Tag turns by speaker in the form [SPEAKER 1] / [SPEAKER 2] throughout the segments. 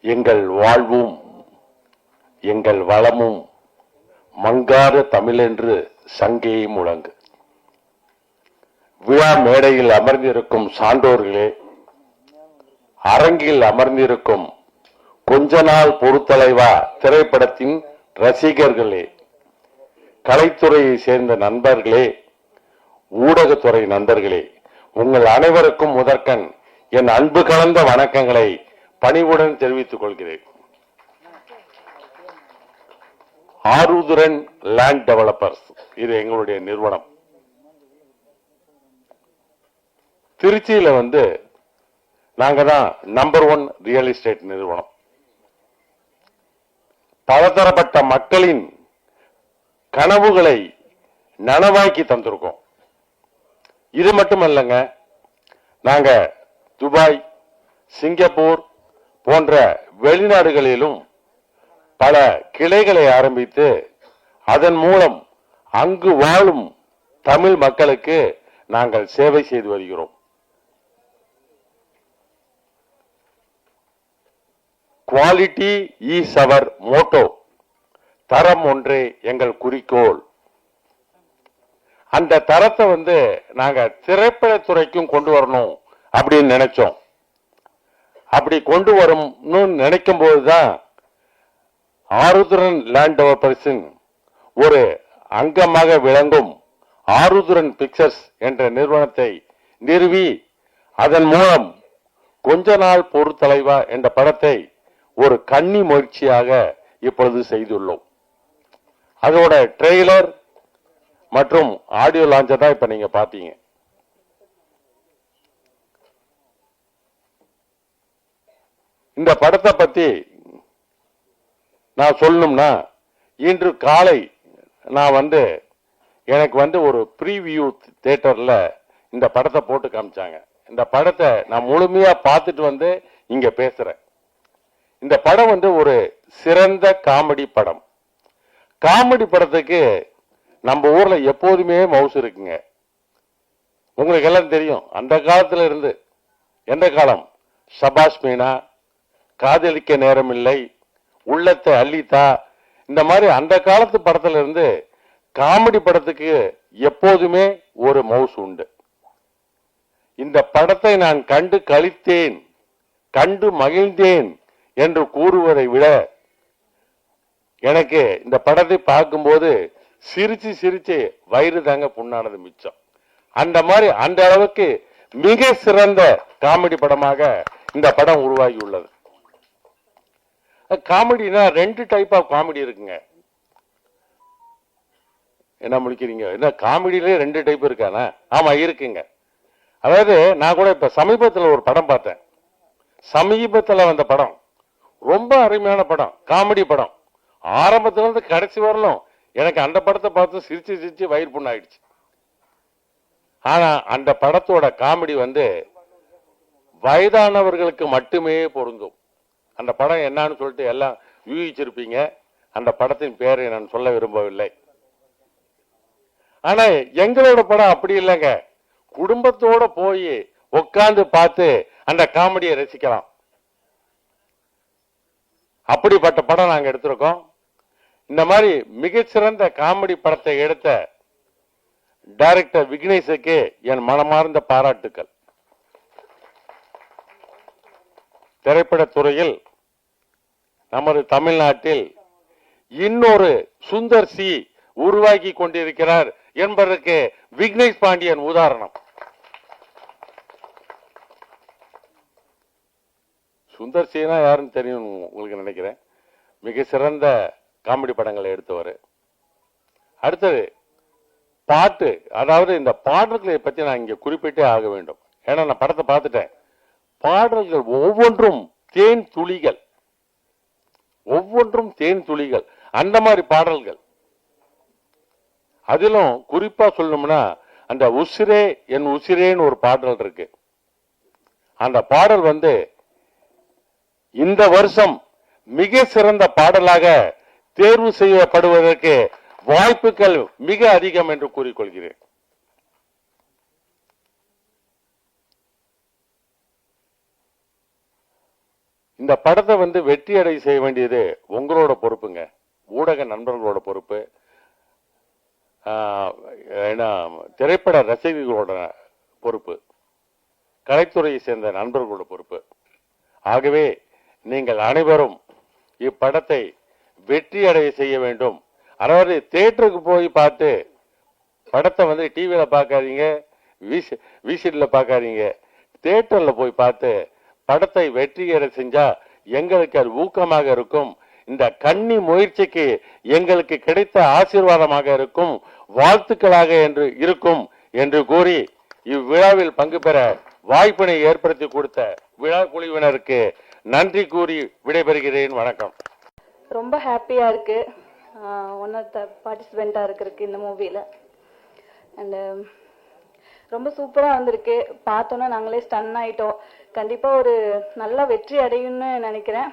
[SPEAKER 1] எங்கள் வாழ்வும் எங்கள் வளமும் மங்காத தமிழென்று சங்கே முழங்கு. விழா மேடையில் அமர்ந்திருக்கும் சான்றோர்களே, அரங்கில் அமர்ந்திருக்கும் கொஞ்ச நாள் பொறுத்தலைவா திரைப்படத்தின் ரசிகர்களே, கலைத்துறையை சேர்ந்த நண்பர்களே, ஊடகத்துறை நண்பர்களே, உங்கள் அனைவருக்கும் முதற்கண் என் அன்பு கலந்த வணக்கங்களை பணிவுடன் தெரிவித்துக் கொள்கிறேன். ஆருத்ரன் லேண்ட் டெவலப்பர்ஸ், இது எங்களுடைய நிறுவனம். திருச்சியில நாங்க தான் நம்பர் 1 ரியல் எஸ்டேட் நிறுவனம். பலதரப்பட்ட மக்களின் கனவுகளை நனவாக்கி தந்திருக்கோம். இது மட்டுமல்லங்க, நாங்க துபாய், சிங்கப்பூர் போன்ற வெளிநாடுகளிலும் பல கிளைகளை ஆரம்பித்து அதன் மூலம் அங்கு வாழும் தமிழ் மக்களுக்கு நாங்கள் சேவை செய்து வருகிறோம். குவாலிட்டி இஸ் அவர் மோட்டோ, தரம் ஒன்றே எங்கள் குறிக்கோள். அந்த தரத்தை நாங்க திரைப்படத்துறைக்கும் கொண்டு வரணும் அப்படின்னு நினைச்சோம். அப்படி கொண்டு வரணும்னு நினைக்கும் போதுதான் ஆருத்ரன் லேண்ட் டெவலப்பர்ஸின் ஒரு அங்கமாக விளங்கும் ஆருத்ரன் பிக்சர்ஸ் என்ற நிறுவனத்தை நிறுவி அதன் மூலம் கொஞ்ச நாள் பொறுத்தலைவா என்ற படத்தை ஒரு கன்னி முயற்சியாக இப்பொழுது செய்துள்ளோம். அதோட ட்ரெய்லர் மற்றும் ஆடியோ லான்ச்சை தான் இப்ப நீங்க பாத்தீங்க. இந்த படத்தை பத்தி நான் சொல்லணும்னா, இன்று காலை நான் எனக்கு ஒரு ப்ரீவியூ தியேட்டர்ல இந்த படத்தை போட்டு காமிச்சாங்க. இந்த படத்தை நான் முழுமையா பார்த்துட்டு இங்க பேசுறேன். இந்த படம் ஒரு சிறந்த காமெடி படம். காமெடி படத்துக்கு நம்ம ஊர்ல எப்போதுமே மவுசு இருக்குங்க. உங்களுக்கு எல்லாம் தெரியும், அந்த காலத்துல இருந்து எந்த காலம், சபாஷ் மீனா, காதலிக்க நேரம் இல்லை, உள்ளத்தை அள்ளித்தா, இந்த மாதிரி அந்த காலத்து படத்துல இருந்து காமெடி படத்துக்கு எப்போதுமே ஒரு மவுசு உண்டு. இந்த படத்தை நான் கண்டு களித்தேன், கண்டு மகிழ்ந்தேன் என்று கூறுவதை விட எனக்கு இந்த படத்தை பார்க்கும்போது சிரிச்சு சிரிச்சு வயிறு தாங்க புண்ணானது மிச்சம். அந்த மாதிரி அந்த அளவுக்கு மிக சிறந்த காமெடி படமாக இந்த படம் உருவாகி உள்ளது. காமெடினா 2 டைப் ஆஃப் காமெடி இருக்குங்க. என்ன முடிக்கிறீங்க? என்ன காமெடியிலே 2 டைப் இருக்கானா? ஆமா இருக்குங்க. அதாவது நான் கூட இப்ப சமீபத்தில் ஒரு படம் பார்த்தேன். சமீபத்தில் வந்த படம் ரொம்ப அருமையான படம், காமெடி படம். ஆரம்பத்துல இருந்து கடைசி வரலும் எனக்கு அந்த படத்தை பார்த்து சிரிச்சு சிரிச்சு வயிறு புண்ணாயிடுச்சு. ஆனா அந்த படத்தோட காமெடி வயதானவர்களுக்கு மட்டுமே பொருந்தும். அந்த படம் என்னன்னு சொல்லிட்டு எல்லாம் யூகிச்சிருப்பீங்க. அந்த படத்தின் பேரை நான் சொல்ல விரும்பவில்லை. ஆனா எங்களோட படம் அப்படி இல்லைங்க. குடும்பத்தோட போய் உட்கார்ந்து பார்த்து அந்த காமெடியை ரசிக்கலாம். அப்படிப்பட்ட படம் நாங்க எடுத்திருக்கோம். இந்த மாதிரி மிகச்சிறந்த காமெடி படத்தை எடுத்த டைரக்டர் விக்னேஷுக்கு என் மனமார்ந்த பாராட்டுக்கள். திரைப்படத்துறையில் நமது தமிழ்நாட்டில் இன்னொரு சுந்தர் சி உருவாக்கி கொண்டிருக்கிறார் என்பதற்கு விக்னேஷ் பாண்டியன் உதாரணம். சுந்தர் சினா யாருன்னு தெரியும் உங்களுக்கு நினைக்கிறேன். மிக சிறந்த காமெடி படங்களை எடுத்தவர். அடுத்தது பாட்டு, அதாவது இந்த பாடல்களை பற்றி நான் இங்க குறிப்பிட்டே ஆக வேண்டும். ஏன்னா நான் படத்தை பார்த்துட்டேன். பாடல்கள் ஒவ்வொன்றும் தேன் துளிகள், ஒவ்வொன்றும் தேன் துளிகள். அந்த மாதிரி பாடல்கள். அதிலும் குறிப்பா சொல்லணும்னா அந்த உசிரே என் உசிரேன்னு ஒரு பாடல் இருக்கு. அந்த பாடல் இந்த வருஷம் மிக சிறந்த பாடலாக தேர்வு செய்யப்படுவதற்கு வாய்ப்புகள் மிக அதிகம் என்று கூறிக்கொள்கிறேன். இந்த படத்தை வந்து வெற்றி அடை செய்ய வேண்டியது உங்களோட பொறுப்புங்க, ஊடக நண்பர்களோட பொறுப்பு, திரைப்பட ரசிகர்களோட பொறுப்பு, கலைத்துறையை சேர்ந்த நண்பர்களோட பொறுப்பு. ஆகவே நீங்கள் அனைவரும் இப்படத்தை வெற்றி அடைய செய்ய வேண்டும். அதாவது தியேட்டருக்கு போய் பார்த்து படத்தை வந்து டிவியில பார்க்காதீங்க, விசிடில பார்க்காதீங்க, தியேட்டர்ல போய் பார்த்து படத்தை வெற்றி அடைய செஞ்சா எங்களுக்கு அது ஊக்கமாக இருக்கும். இந்த கன்னி முயற்சிக்கு எங்களுக்கு கிடைத்த ஆசீர்வாதமாக இருக்கும், வாழ்த்துக்களாக என்று இருக்கும் என்று கூறி இவ்விழாவில் பங்கு பெற வாய்ப்பினை ஏற்படுத்தி கொடுத்த விழா குழுவினருக்கு நன்றி கூறி விடைபெறுகிறேன். வணக்கம்.
[SPEAKER 2] ரொம்ப ஹாப்பியா இருக்கு ஒன் ஆஃப் த பார்ட்டிசிபெண்டா இருக்கிறதுக்கு இந்த மூவில. அண்ட் ரொம்ப சூப்பரா வந்திருக்கு. பார்த்தோன்னா நாங்களே ஸ்டன் ஆயிட்டோம். கண்டிப்பா ஒரு நல்ல வெற்றி அடையும்னு நினைக்கிறேன்.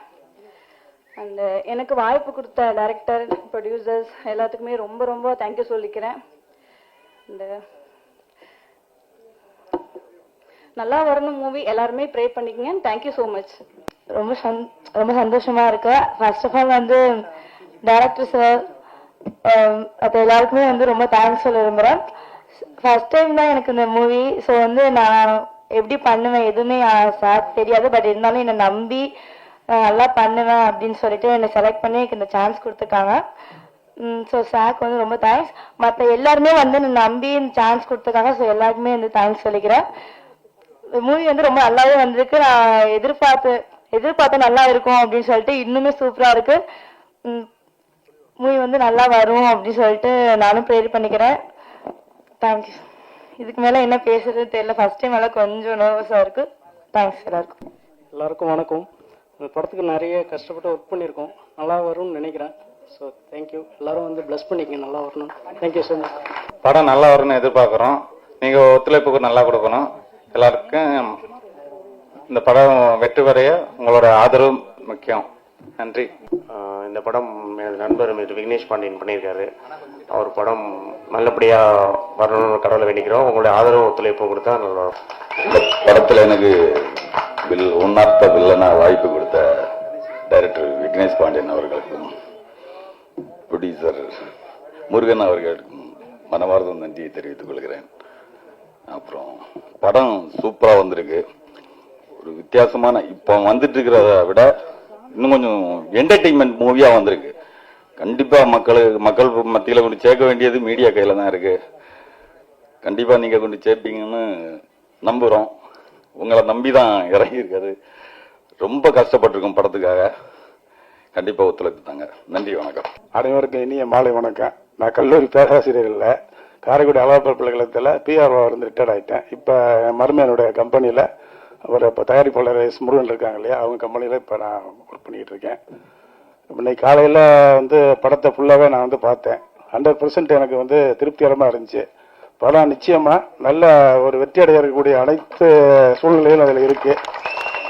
[SPEAKER 2] அண்ட் எனக்கு வாய்ப்பு கொடுத்த டைரக்டர், ப்ரொடியூசர்ஸ் எல்லாத்துக்குமே ரொம்ப ரொம்ப தேங்க்யூ சொல்லிக்கிறேன். அண்ட் நல்லா வரணும் மூவி, எல்லாருமே ப்ரே பண்ணிக்கங்க. Thank you so much.
[SPEAKER 3] ரொம்ப சந்தோஷமா இருக்கு. ஃபர்ஸ்ட் ஆஃப் ஆல் வந்து டைரக்டர் சார் அப்போ எல்லாருக்குமே வந்து ரொம்ப தேங்க்ஸ் சொல்ல விரும்புகிறேன். ஃபர்ஸ்ட் டைம் தான் எனக்கு இந்த மூவி. ஸோ வந்து நான் எப்படி பண்ணுவேன் எதுவுமே சார் தெரியாது. பட் இருந்தாலும் என்னை நம்பி நல்லா பண்ணுவேன் அப்படின்னு சொல்லிட்டு என்னை செலக்ட் பண்ணி எனக்கு இந்த சான்ஸ் கொடுத்துருக்காங்க. ஸோ சாருக்கு வந்து ரொம்ப தேங்க்ஸ். மற்ற எல்லாருமே வந்து என்னை நம்பி இந்த சான்ஸ் கொடுத்துருக்காங்க. ஸோ எல்லாருக்குமே வந்து தேங்க்ஸ் சொல்லிக்கிறேன். மூவி வந்து ரொம்ப நல்லாவே வந்திருக்கு. நான் எதிர்பார்த்து நல்லா இருக்கும் அப்படின்னு சொல்லிட்டு இன்னுமே சூப்பரா இருக்கு. மூவி வந்து நல்லா வரும் அப்படின்னு சொல்லிட்டு நானும் ப்ரேயர் பண்ணிக்கிறேன். தேங்க்யூ. இதுக்கு மேல என்ன பேசுறது தெரியல. ஃபர்ஸ்ட் டைம் எல்லாம் கொஞ்சம் நர்வஸா இருக்கு. தேங்க்ஸ் எல்லாருக்கும்.
[SPEAKER 4] எல்லாருக்கும் வணக்கம். இந்த படத்துக்கு நிறைய கஷ்டப்பட்டு ஒர்க் பண்ணியிருக்கோம். நல்லா வரும்னு நினைக்கிறேன். So thank you. எல்லாரும் வந்து பிளஸ் பண்ணிக்கங்க, நல்லா வரணும். Thank you so much.
[SPEAKER 5] படம் நல்லா வரும்னு எதிர்பார்க்குறோம். நீங்கள் ஒத்துழைப்புக்கு நல்லா கொடுக்கணும். எல்லாருக்கும் இந்த படம் வெற்றி வரைய உங்களோட ஆதரவு முக்கியம். நன்றி.
[SPEAKER 6] இந்த படம் எனது நண்பர் விக்னேஷ் பாண்டியன் பண்ணியிருக்காரு. அவர் படம் நல்லபடியாக வரணும்னு கடவுளை வேண்டிக்கிறோம். உங்களுடைய ஆதரவு ஒத்துழைப்பு கொடுத்தா நல்லா.
[SPEAKER 7] இந்த படத்தில் எனக்கு ஒன் ஆஃப் த வில்லனா வாய்ப்பு கொடுத்த டைரக்டர் விக்னேஷ் பாண்டியன் அவர்களுக்கும் ப்ரொடியூசர் முருகன் அவர்களுக்கும் மனமார்ந்த நன்றியை தெரிவித்துக் கொள்கிறேன். அப்புறம் படம் சூப்பராக வந்திருக்கு. ஒரு வித்தியாசமான இப்போ வந்துட்டு இருக்கிறத விட இன்னும் கொஞ்சம் என்டர்டெயின்மெண்ட் மூவியா வந்திருக்கு. கண்டிப்பா மக்கள் மத்தியில கொண்டு சேர்க்க வேண்டியது மீடியா கையில தான் இருக்கு. கண்டிப்பா நீங்க கொண்டு சேர்ப்பீங்கன்னு நம்புறோம். உங்களை நம்பி தான் இறங்கி இருக்காது. ரொம்ப கஷ்டப்பட்டிருக்கோம் படத்துக்காக. கண்டிப்பா ஒத்துழைப்பு தாங்க. நன்றி, வணக்கம்.
[SPEAKER 8] அனைவருக்கும் இனிய மாலை வணக்கம். நான் கல்லூரி பேராசிரியர் இல்லை, காரைக்குடி அழகப்பர் பல்கலைக்கழகத்தில் பிஆர்ஓ இருந்து ரிட்டையர்ட் ஆகிட்டேன். இப்போ மருமையனுடைய கம்பெனியில் ஒரு இப்போ தயாரிப்பாளர் எஸ் முருகன் இருக்காங்க இல்லையா, அவங்க கம்பெனியில் இப்போ நான் ஒர்க் பண்ணிக்கிட்டு இருக்கேன். இன்னைக்கு காலையில் வந்து படத்தை ஃபுல்லாகவே நான் வந்து பார்த்தேன். 100% எனக்கு வந்து திருப்திகரமாக இருந்துச்சு. படம் நிச்சயமாக நல்ல ஒரு வெற்றி அடைய இருக்கக்கூடிய அனைத்து சூழ்நிலையும் அதில் இருக்கு.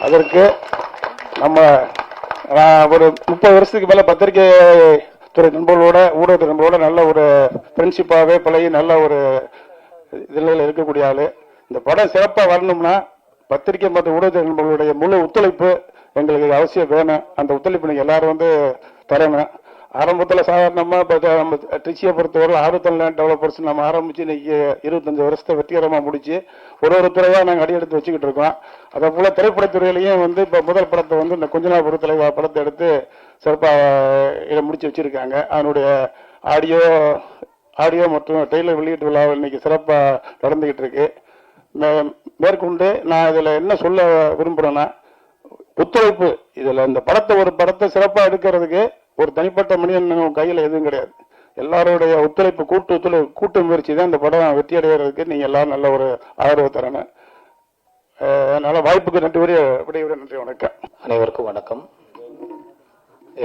[SPEAKER 8] அதற்கு நம்ம ஒரு 30 வருஷத்துக்கு மேலே பத்திரிகை துறை நண்பர்களோட, ஊடகத்துறை நண்பர்களோட நல்ல ஒரு ஃப்ரெண்ட்ஷிப்பாகவே பழகி நல்ல ஒரு இதில் இருக்கக்கூடிய ஆள். இந்த படம் சிறப்பாக வரணும்னா பத்திரிகை மற்றும் ஊடகத்துறை நண்பர்களுடைய முழு ஒத்துழைப்பு எங்களுக்கு அவசியம் வேணும். அந்த ஒத்துழைப்பு நீங்கள் எல்லாரும் வந்து தரணும். ஆரம்பத்தில் சாதாரணமாக இப்போ நம்ம ட்ரிச்சியை பொறுத்தவரை 67 லேண்ட் டெவலப்பர்ஸ் நம்ம ஆரம்பித்து இன்னைக்கு 25 வருஷத்தை வெற்றிகரமாக முடிச்சு ஒரு துறையாக நாங்கள் அடியெடுத்து வச்சுக்கிட்டு இருக்கோம். அதே போல் திரைப்படத்துறையிலையும் வந்து இப்போ முதல் படத்தை வந்து இந்த கொஞ்ச நாள் தலைவா படத்தை எடுத்து சிறப்பாக முடிச்சு வச்சிருக்காங்க. அதனுடைய ஆடியோ மற்றும் டெய்லர் வெளியீட்டு விழா இன்னைக்கு சிறப்பாக நடந்துகிட்டு இருக்கு. மேற்கொண்டு நான் இதில் என்ன சொல்ல விரும்புகிறேன்னா, ஒத்துழைப்பு இதில் இந்த ஒரு படத்தை சிறப்பாக எடுக்கிறதுக்கு ஒரு தனிப்பட்ட மனிதன் கையில் எதுவும் கிடையாது. எல்லாருடைய ஒத்துழைப்பு, கூட்டு முயற்சி தான் இந்த படம் வெற்றி அடைகிறதுக்கு நீங்கள் எல்லாரும் நல்ல ஒரு ஆதரவு தரணும். அதனால வாய்ப்புக்கு நன்றி. வணக்கம்.
[SPEAKER 4] அனைவருக்கும் வணக்கம்.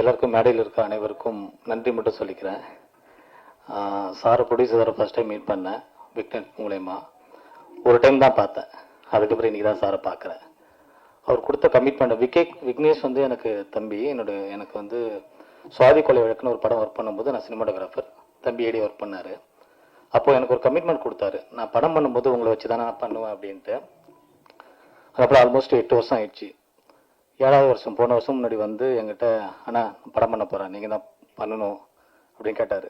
[SPEAKER 4] எல்லாருக்கும் மேடையில் இருக்க அனைவருக்கும் நன்றி மட்டும் சொல்லிக்கிறேன். சார் ப்ரொடியூசரை ஃபர்ஸ்ட் டைம் மீட் பண்ணேன் விக்னேஷ் மூலயமா. ஒரு டைம் தான் பார்த்தேன். அதுக்கப்புறம் இன்னைக்கு தான் சாரை பார்க்குறேன். அவர் கொடுத்த கமிட்மெண்ட். விக்னேஷ் வந்து எனக்கு தம்பி. எனக்கு வந்து சுவாதி கொலை வழக்குன்னு ஒரு படம் ஒர்க் பண்ணும்போது நான் சினிமாட்டோகிராஃபர், தம்பி ஏடி ஒர்க் பண்ணார். அப்போது எனக்கு ஒரு கமிட்மெண்ட் கொடுத்தாரு, நான் படம் பண்ணும்போது உங்களை வச்சு தானே நான் பண்ணுவேன் அப்படின்ட்டு. அதுக்கப்புறம் ஆல்மோஸ்ட் 8 வருஷம் ஆயிடுச்சு. 7வது வருஷம் போன வருஷம் முன்னாடி வந்து என்கிட்ட அண்ணா படம் பண்ண போகிறேன், நீங்கள் தான் பண்ணணும் அப்படின்னு கேட்டார்.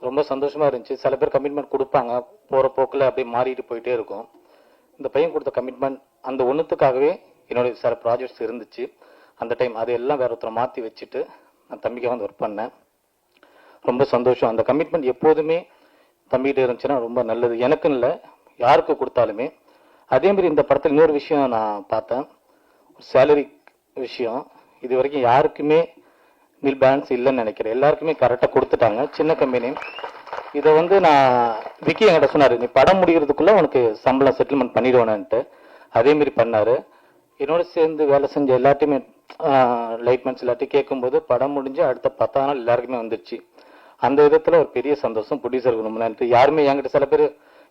[SPEAKER 4] ரொம்ப சந்தோஷமாக இருந்துச்சு. சில பேர் கமிட்மெண்ட் கொடுப்பாங்க, போகிற போக்கில் அப்படியே மாறிட்டு போயிட்டே இருக்கும். இந்த பையன் கொடுத்த கமிட்மெண்ட் அந்த ஒன்றுத்துக்காகவே என்னுடைய சில ப்ராஜெக்ட்ஸ் இருந்துச்சு. அந்த டைம் அது எல்லாம் வேற ஒருத்தரை மாற்றி வச்சுட்டு நான் தம்பிக்காக வந்து ஒர்க் பண்ணேன். ரொம்ப சந்தோஷம். அந்த கமிட்மெண்ட் எப்போதுமே தம்பிகிட்ட இருந்துச்சுன்னா ரொம்ப நல்லது, எனக்குன்னு இல்லை யாருக்கு கொடுத்தாலுமே. அதேமாதிரி இந்த படத்தில் இன்னொரு விஷயம் நான் பார்த்தேன், சேலரி விஷயம். இது வரைக்கும் யாருக்குமே நில் பேலன்ஸ் இல்லைன்னு நினைக்கிறேன், எல்லாருக்குமே கரெக்டாக கொடுத்துட்டாங்க, சின்ன கம்பெனி. இதை வந்து நான் விக்கி என்கிட்ட சொன்னார், நீ படம் முடிகிறதுக்குள்ளே உனக்கு சம்பளம் செட்டில்மெண்ட் பண்ணிடுவேன்ட்டு. அதேமாரி பண்ணார். என்னோட சேர்ந்து வேலை செஞ்ச எல்லாத்தையுமே லைட்மெண்ட்ஸ் எல்லாத்தையும் கேட்கும்போது படம் முடிஞ்சு அடுத்த 10 நாள் எல்லாருக்குமே வந்துருச்சு. அந்த விதத்தில் ஒரு பெரிய சந்தோஷம். ப்ரொடியூசருக்கு ரொம்ப நன்றி. யாருமே என்கிட்ட சில பேர்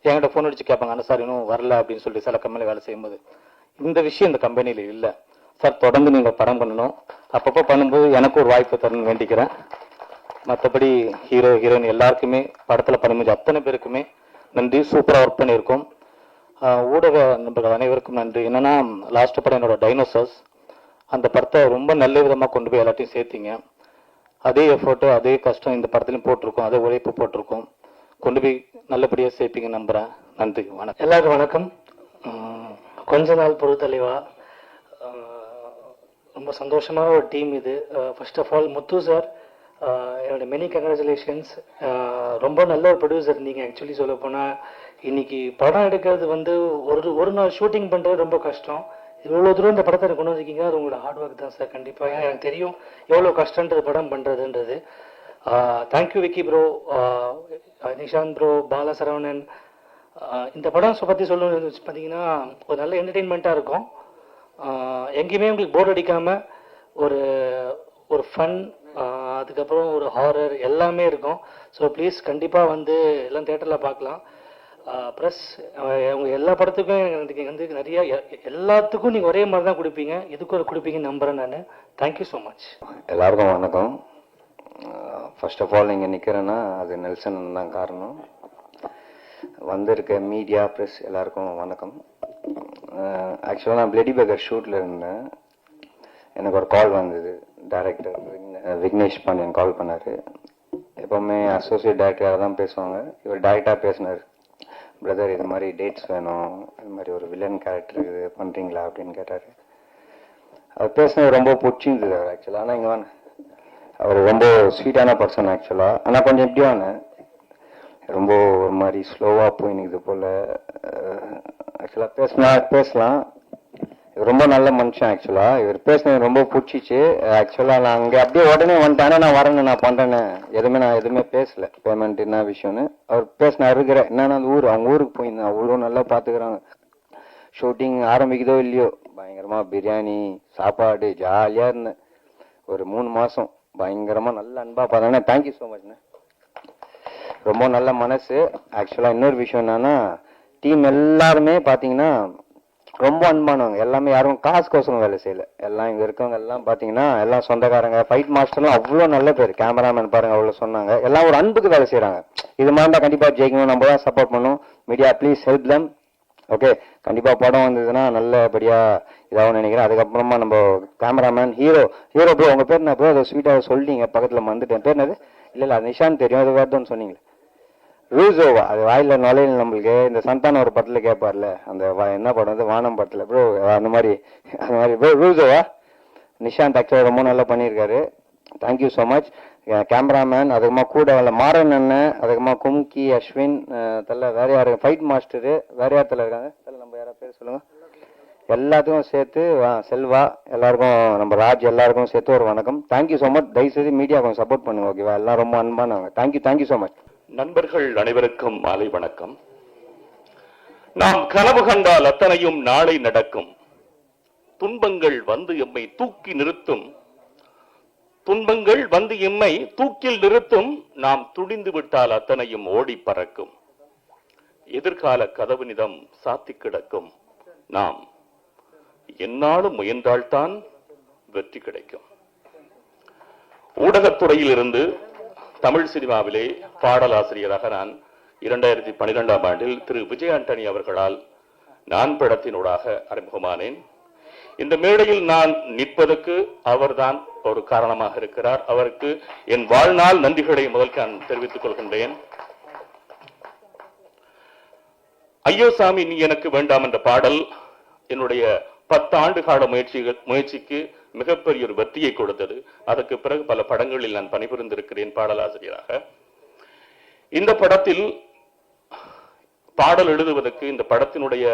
[SPEAKER 4] என்கிட்ட ஃபோன் அடிச்சு கேட்பாங்க, ஆனால் சார் இன்னும் வரல அப்படின்னு சொல்லிட்டு சில கம்பெனியில் வேலை செய்யும்போது. இந்த விஷயம் இந்த கம்பெனியில் இல்லை சார், தொடர்ந்து நீங்கள் படம் பண்ணணும், அப்பப்போ பண்ணும்போது எனக்கு ஒரு வாய்ப்பு தரணும்னு வேண்டிக்கிறேன். மற்றபடி ஹீரோ ஹீரோயின் எல்லாருக்குமே படத்தில் பண்ணும்போது அத்தனை பேருக்குமே நன்றி. சூப்பராக ஒர்க் பண்ணியிருக்கோம். ஊடக நண்பர்கள் அனைவருக்கும் நன்றி. என்னன்னா லாஸ்ட் படம் என்னோட டைனோசர்ஸ், அந்த படத்தை ரொம்ப நல்ல விதமாக கொண்டு போய் எல்லாத்தையும் சேர்த்திங்க. அதே எஃபர்ட்டு அதே கஷ்டம் இந்த படத்துலையும் போட்டிருக்கோம், அதே உழைப்பு போட்டிருக்கோம். கொண்டு போய் நல்லபடியாக சேர்ப்பீங்க நம்புகிறேன். நன்றி, வணக்கம்.
[SPEAKER 9] எல்லாருக்கும் வணக்கம். கொஞ்ச நாள் பொறுத்தலைவா ரொம்ப சந்தோஷமான ஒரு டீம் இது. First of all Muthu sir, என்னோட மெனி கங்க்ராச்சுலேஷன்ஸ். ரொம்ப நல்ல ஒரு ப்ரொடியூசர் இருந்தீங்க. ஆக்சுவலி சொல்ல போனால் இன்னைக்கு படம் எடுக்கிறது வந்து ஒரு நாள் ஷூட்டிங் பண்ணுறது ரொம்ப கஷ்டம். இவ்வளோ தூரம் இந்த படத்தை கொண்டு வந்திருக்கீங்க, அது உங்களோட ஹார்ட் ஒர்க் தான் சார் கண்டிப்பாக. ஏன்னா எனக்கு தெரியும் எவ்வளோ கஷ்டன்றது படம் பண்ணுறதுன்றது. Thank you Vicky bro, Nishanth bro, Bala Saravanan. இந்த படம் பற்றி சொல்லணும்னு பார்த்தீங்கன்னா ஒரு நல்ல என்டர்டெயின்மெண்ட்டாக இருக்கும். எங்கேயுமே உங்களுக்கு போர் அடிக்காமல் ஒரு ஒரு ஃபன், அதுக்கப்புறம் ஒரு ஹாரர் எல்லாமே இருக்கும். ஸோ ப்ளீஸ் கண்டிப்பாக வந்து எல்லாம் தேட்டரில் பார்க்கலாம். ப்ளஸ் அவங்க எல்லா படத்துக்கும் எனக்கு வந்து நிறைய எல்லாத்துக்கும் நீங்கள் ஒரே மாதிரி தான் கொடுப்பீங்க, இதுக்கு ஒரு கொடுப்பீங்கன்னு நம்புகிறேன் நான். Thank you so much.
[SPEAKER 10] எல்லாருக்கும் வணக்கம். ஃபர்ஸ்ட் ஆஃப் ஆல் இங்கே நிற்கிறேன்னா அது நெல்சன் தான் காரணம். வந்திருக்க மீடியா ப்ரெஸ் எல்லாருக்கும் வணக்கம். ஆக்சுவலாக நான் பிளடி பேக்கர் ஷூட்டில் இருந்தேன். எனக்கு ஒரு கால் வந்தது, டைரக்டர் விக்னேஷ் பாண்டியன் கால் பண்ணார். எப்போவுமே அசோசியேட் டைரக்டராக தான் பேசுவாங்க, இவர் டைரக்டாக பேசினார். பிரதர் இது மாதிரி டேட்ஸ் வேணும், இது மாதிரி ஒரு வில்லன் கேரக்டர் இது பண்ணுறீங்களா அப்படின்னு கேட்டார். அவர் பேசினது ரொம்ப பிடிச்சிருந்தது அவர் ஆக்சுவலாக. ஆனால் இங்கே வாங்க, அவர் ரொம்ப ஸ்வீட்டான பர்சன் ஆக்சுவலாக. ஆனால் கொஞ்சம் எப்படி வாங்க, ரொம்ப ஒரு மாதிரி ஸ்லோவாக போயினுக்குது போல். ஆக்சுவலாக பேசலாம். இவர் ரொம்ப நல்ல மனுஷன் ஆக்சுவலாக. இவர் பேசினது ரொம்ப பிடிச்சிச்சு ஆக்சுவலாக. நான் அங்கே அப்படியே உடனே வந்துட்டானே, நான் வரேன்னு நான் பண்ணுறேன்னு நான் எதுவுமே பேசலை. பேமெண்ட் என்ன விஷயம்னு அவர் பேசினா இருக்கிற என்னன்னா அந்த அவங்க ஊருக்கு போயிருந்தேன். அவ்வளோ நல்லா பார்த்துக்கிறாங்க. ஷூட்டிங் ஆரம்பிக்குதோ இல்லையோ பயங்கரமாக பிரியாணி சாப்பாடு ஜாலியாக இருந்தேன். ஒரு 3 மாதம் பயங்கரமாக நல்ல அன்பாக பார்த்தானே. தேங்க்யூ ஸோ மச்ண்ணே, ரொம்ப நல்ல மனசு. ஆக்சுவலாக இன்னொரு விஷயம் என்னன்னா, டீம் எல்லாருமே பார்த்தீங்கன்னா ரொம்ப அன்பானவங்க. எல்லாமே யாரும் காசுக்கோசரம் வேலை செய்யல. எல்லாம் இங்கே இருக்கவங்க எல்லாம் பார்த்தீங்கன்னா எல்லாம் சொந்தக்காரங்க. ஃபைட் மாஸ்டர்லாம் அவ்வளோ நல்ல பேர். கேமராமேன் பாருங்க அவ்வளோ சொன்னாங்க. எல்லாம் ஒரு அன்புக்கு வேலை செய்கிறாங்க. இது மாதிரி தான் கண்டிப்பாக ஜெயிக்கணும், நம்ம தான் சப்போர்ட் பண்ணணும். Media please help them. Okay, கண்டிப்பாக படம் வந்ததுன்னா நல்லபடியாக இதாகவும் நினைக்கிறேன். அதுக்கப்புறமா நம்ம கேமராமேன் ஹீரோ ப்ரோ, உங்கள் பேர் என்ன ப்ரோ? அதை ஸ்வீட்டாக சொல்லிட்டீங்க, பக்கத்தில் வந்துட்டேன். பேர் என்னது? இல்லை அது நிஷாந்த் தெரியும், அது வேறுதோன்னு சொன்னீங்களே. ரூசோவா, அது வாயில நுழையில நம்மளுக்கு. இந்த சந்தான ஒரு படத்தில் கேட்பார்ல, அந்த என்ன படம் வந்து வானம் படத்தில் ப்ரோ, அந்த மாதிரி ப்ரோ ரூசோவா. நிஷாந்த் ஆக்சுவலாக ரொம்ப நல்லா பண்ணியிருக்காரு. Thank you so much. கேமராமேன், அதுக்கப்புறமா கூட மாறன் அண்ணன், அதுக்கப்புறமா கும்கி, அஸ்வின் தலை, வேற யாரு ஃபைட் மாஸ்டரு, வேற யார் தலை இருக்காங்க தலை, நம்ம யாரா பேர் சொல்லுங்க. எல்லாத்துக்கும் சேர்த்து செல்வா, எல்லாருக்கும் நம்ம ராஜ் எல்லாருக்கும் சேர்த்து ஒரு வணக்கம். Thank you so much. தயவுசெய்து மீடியா கொஞ்சம் சப்போர்ட் பண்ணுங்க, ஓகேவா? எல்லாம் ரொம்ப அன்பானவங்க. Thank you so much.
[SPEAKER 1] நண்பர்கள் அனைவருக்கும் மாலை வணக்கம். நாம் கனவு கண்டால் அத்தனையும் நாளை நடக்கும். துன்பங்கள் வந்து எம்மை தூக்கி நிறுத்தும், துன்பங்கள் வந்து எம்மை தூக்கில் நிறுத்தும். நாம் துணிந்து விட்டால் அத்தனையும் ஓடி பறக்கும். எதிர்கால கதவு நிதம் சாத்தி கிடக்கும். நாம் எந்நாளும் முயன்றால்தான் வெற்றி கிடைக்கும். ஊடகத்துறையில் இருந்து தமிழ் சினிமாவிலே பாடலாசிரியராக நான் 2012ஆம் ஆண்டில் திரு விஜய் ஆண்டனி அவர்களால் நான் படத்தினூடாக அறிமுகமானேன்.
[SPEAKER 11] இந்த மேடையில் நான் நிற்பதற்கு அவர்தான் ஒரு காரணமாக இருக்கிறார். அவருக்கு என் வாழ்நாள் நன்றிகளை முதல் நான் தெரிவித்துக் கொள்கின்றேன். ஐயோ சாமி நீ எனக்கு வேண்டாம் என்ற பாடல் என்னுடைய 10 ஆண்டு கால முயற்சிக்கு மிகப்பெரிய ஒரு வெற்றியை கொடுத்தது. அதற்கு பிறகு பல படங்களில் நான் பணிபுரிந்திருக்கிறேன் பாடலாசிரியராக. இந்த படத்தில் பாடல் எழுதுவதற்கு இந்த படத்தினுடைய